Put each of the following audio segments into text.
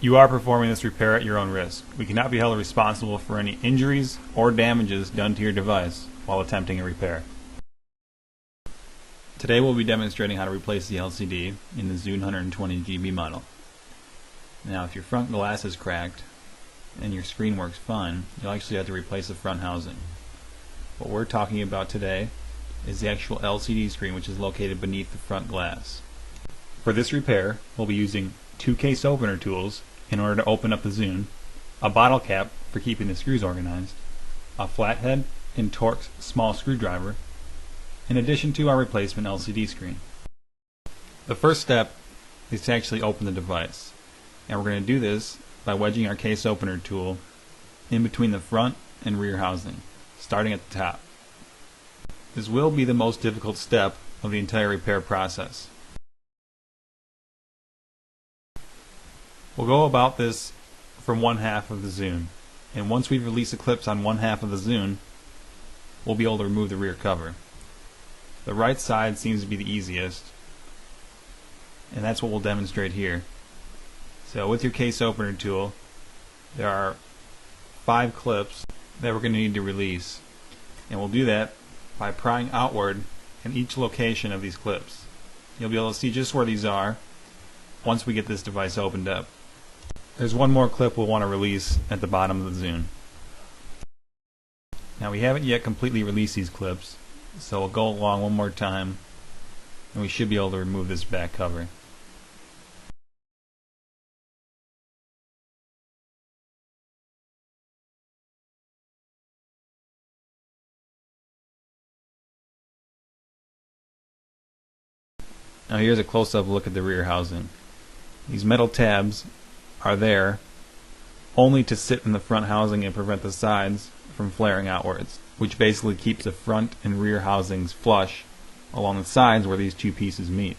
You are performing this repair at your own risk. We cannot be held responsible for any injuries or damages done to your device while attempting a repair. Today we'll be demonstrating how to replace the LCD in the Zune 120GB model. Now if your front glass is cracked and your screen works fine, you'll actually have to replace the front housing. What we're talking about today is the actual LCD screen, which is located beneath the front glass. For this repair, we'll be using two case opener tools in order to open up the Zune, a bottle cap for keeping the screws organized, a flathead and Torx small screwdriver, in addition to our replacement LCD screen. The first step is to actually open the device, and we're going to do this by wedging our case opener tool in between the front and rear housing, starting at the top. This will be the most difficult step of the entire repair process. We'll go about this from one half of the Zune, and once we've released the clips on one half of the Zune, we'll be able to remove the rear cover. The right side seems to be the easiest, and that's what we'll demonstrate here. So with your case opener tool, there are 5 clips that we're going to need to release, and we'll do that by prying outward in each location of these clips. You'll be able to see just where these are once we get this device opened up. There's one more clip we'll want to release at the bottom of the Zune. Now we haven't yet completely released these clips, so we'll go along one more time and we should be able to remove this back cover. Now here's a close-up look at the rear housing. These metal tabs are there only to sit in the front housing and prevent the sides from flaring outwards, which basically keeps the front and rear housings flush along the sides where these two pieces meet.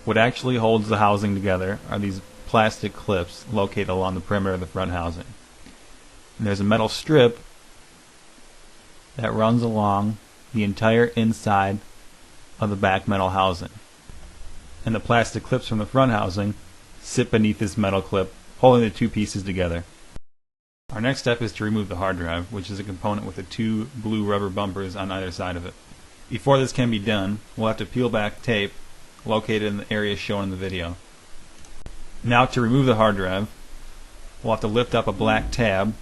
What actually holds the housing together are these plastic clips located along the perimeter of the front housing. And there's a metal strip that runs along the entire inside of the back metal housing, and the plastic clips from the front housing sit beneath this metal clip, holding the two pieces together. Our next step is to remove the hard drive, which is a component with the 2 blue rubber bumpers on either side of it. Before this can be done, we'll have to peel back tape located in the area shown in the video. Now to remove the hard drive, we'll have to lift up a black tab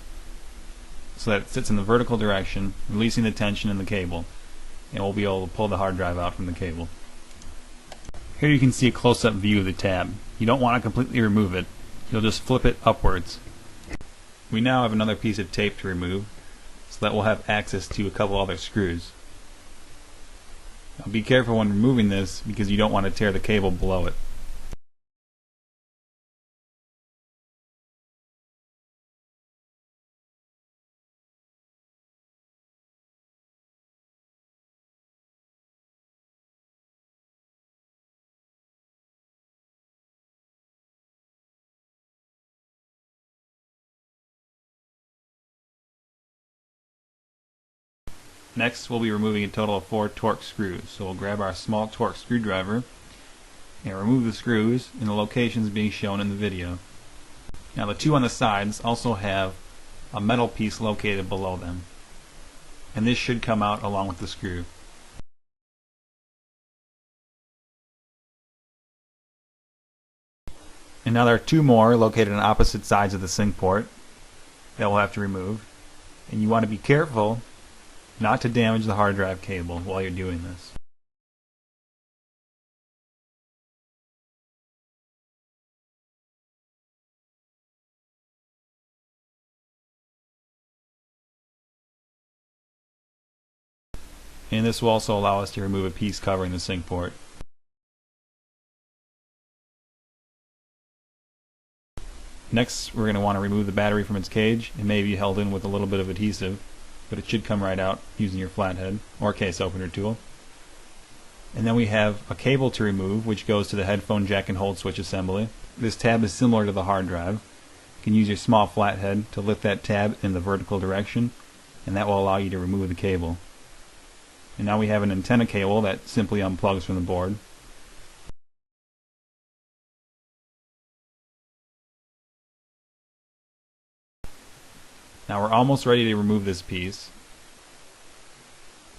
so that it sits in the vertical direction, releasing the tension in the cable, and we'll be able to pull the hard drive out from the cable. Here you can see a close-up view of the tab. You don't want to completely remove it. You'll just flip it upwards. We now have another piece of tape to remove, so that we'll have access to a couple other screws. Now be careful when removing this because you don't want to tear the cable below it. Next, we'll be removing a total of 4 Torx screws. So we'll grab our small Torx screwdriver and remove the screws in the locations being shown in the video. Now the 2 on the sides also have a metal piece located below them, and this should come out along with the screw. And now there are 2 more located on opposite sides of the sync port that we'll have to remove, and you want to be careful not to damage the hard drive cable while you're doing this. And this will also allow us to remove a piece covering the sync port. Next, we're going to want to remove the battery from its cage. It may be held in with a little bit of adhesive, but it should come right out using your flathead or case opener tool. And then we have a cable to remove, which goes to the headphone jack and hold switch assembly. This tab is similar to the hard drive. You can use your small flathead to lift that tab in the vertical direction, and that will allow you to remove the cable. And now we have an antenna cable that simply unplugs from the board. Now we're almost ready to remove this piece.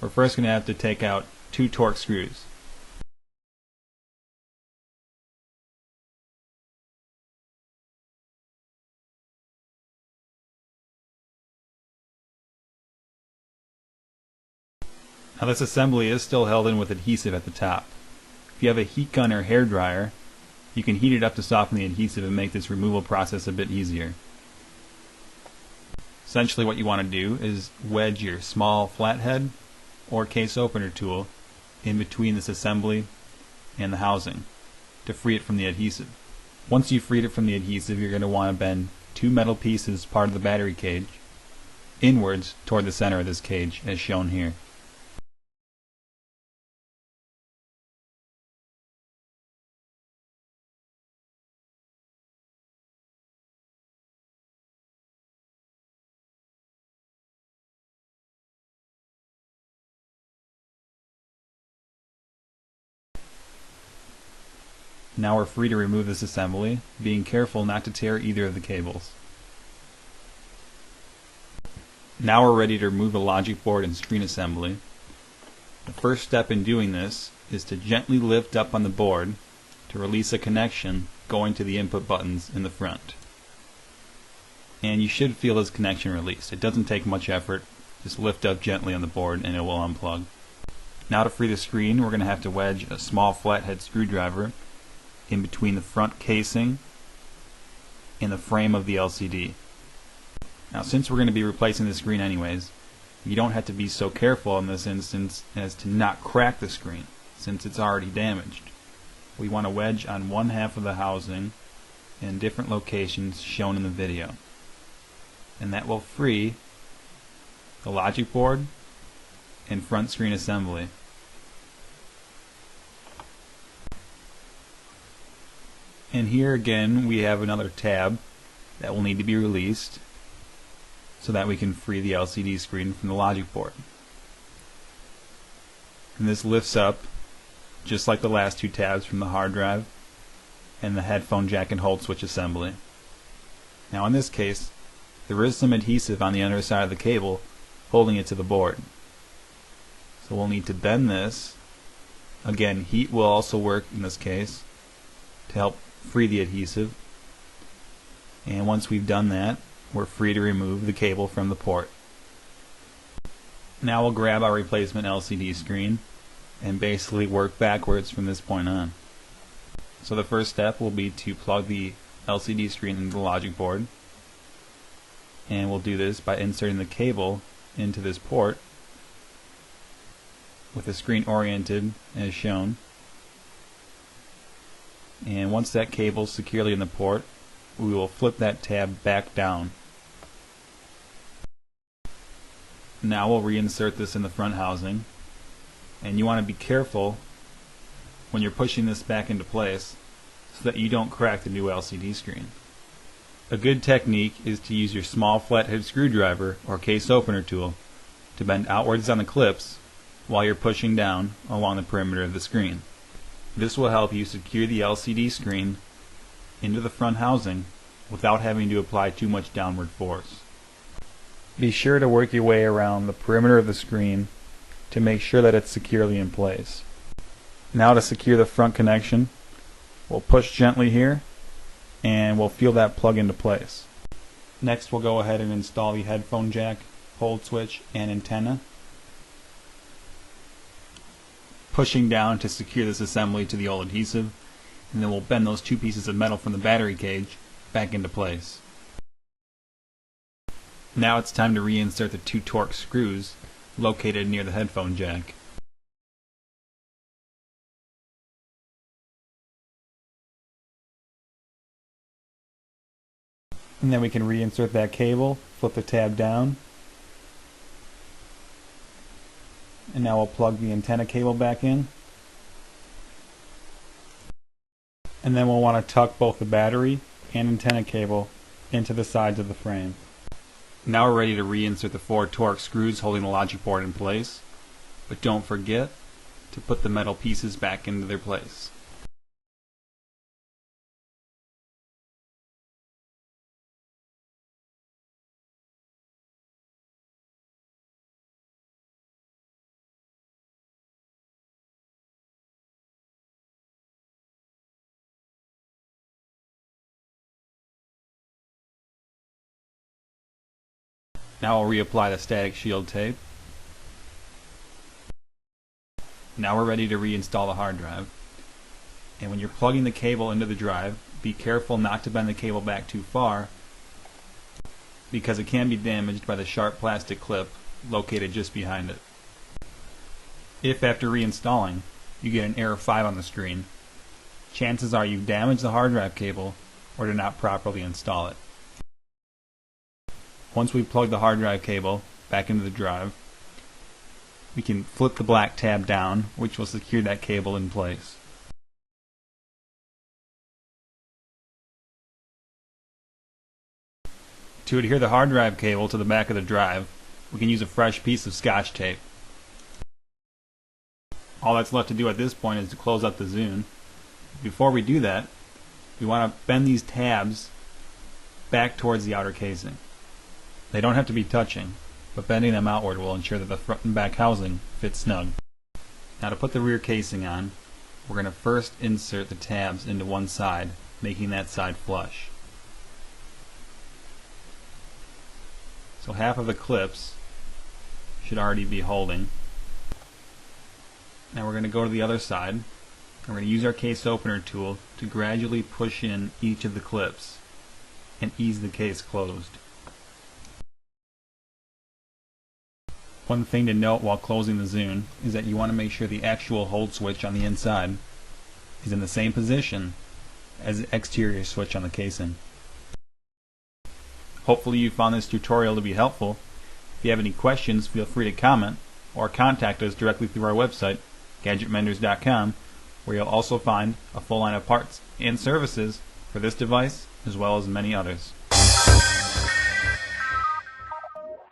We're first going to have to take out 2 Torx screws. Now this assembly is still held in with adhesive at the top. If you have a heat gun or hair dryer, you can heat it up to soften the adhesive and make this removal process a bit easier. Essentially what you want to do is wedge your small flathead or case opener tool in between this assembly and the housing to free it from the adhesive. Once you've freed it from the adhesive, you're going to want to bend 2 metal pieces, part of the battery cage, inwards toward the center of this cage as shown here. Now we're free to remove this assembly, being careful not to tear either of the cables. Now we're ready to remove the logic board and screen assembly. The first step in doing this is to gently lift up on the board to release a connection going to the input buttons in the front. And you should feel this connection released. It doesn't take much effort. Just lift up gently on the board and it will unplug. Now to free the screen, we're going to have to wedge a small flathead screwdriver in between the front casing and the frame of the LCD. Now since we're going to be replacing the screen anyways, you don't have to be so careful in this instance as to not crack the screen since it's already damaged. We want to wedge on one half of the housing in different locations shown in the video, and that will free the logic board and front screen assembly. And here again we have another tab that will need to be released so that we can free the LCD screen from the logic board. And this lifts up just like the last 2 tabs from the hard drive and the headphone jack and hold switch assembly. Now in this case there is some adhesive on the underside of the cable holding it to the board. So we'll need to bend this. Again, heat will also work in this case to help free the adhesive, and once we've done that, we're free to remove the cable from the port. Now we'll grab our replacement LCD screen and basically work backwards from this point on. So the first step will be to plug the LCD screen into the logic board, and we'll do this by inserting the cable into this port with the screen oriented as shown. And once that cable is securely in the port, we will flip that tab back down. Now we'll reinsert this in the front housing, and you want to be careful when you're pushing this back into place so that you don't crack the new LCD screen. A good technique is to use your small flathead screwdriver or case opener tool to bend outwards on the clips while you're pushing down along the perimeter of the screen. This will help you secure the LCD screen into the front housing without having to apply too much downward force. Be sure to work your way around the perimeter of the screen to make sure that it's securely in place. Now to secure the front connection, we'll push gently here and we'll feel that plug into place. Next we'll go ahead and install the headphone jack, hold switch, and antenna, pushing down to secure this assembly to the old adhesive, and then we'll bend those 2 pieces of metal from the battery cage back into place. Now it's time to reinsert the 2 Torx screws located near the headphone jack. And then we can reinsert that cable, flip the tab down, and now we'll plug the antenna cable back in. And then we'll want to tuck both the battery and antenna cable into the sides of the frame. Now we're ready to reinsert the 4 Torx screws holding the logic board in place, but don't forget to put the metal pieces back into their place. Now I'll reapply the static shield tape. Now we're ready to reinstall the hard drive. And when you're plugging the cable into the drive, be careful not to bend the cable back too far, because it can be damaged by the sharp plastic clip located just behind it. If after reinstalling you get an error 5 on the screen, chances are you've damaged the hard drive cable or did not properly install it. Once we plug the hard drive cable back into the drive, we can flip the black tab down, which will secure that cable in place. To adhere the hard drive cable to the back of the drive, we can use a fresh piece of Scotch tape. All that's left to do at this point is to close up the Zune. Before we do that, we want to bend these tabs back towards the outer casing. They don't have to be touching, but bending them outward will ensure that the front and back housing fits snug. Now to put the rear casing on, we're going to first insert the tabs into one side, making that side flush. So half of the clips should already be holding. Now we're going to go to the other side, and we're going to use our case opener tool to gradually push in each of the clips and ease the case closed. One thing to note while closing the Zune is that you want to make sure the actual hold switch on the inside is in the same position as the exterior switch on the casing. Hopefully you found this tutorial to be helpful. If you have any questions, feel free to comment or contact us directly through our website, gadgetmenders.com, where you'll also find a full line of parts and services for this device as well as many others.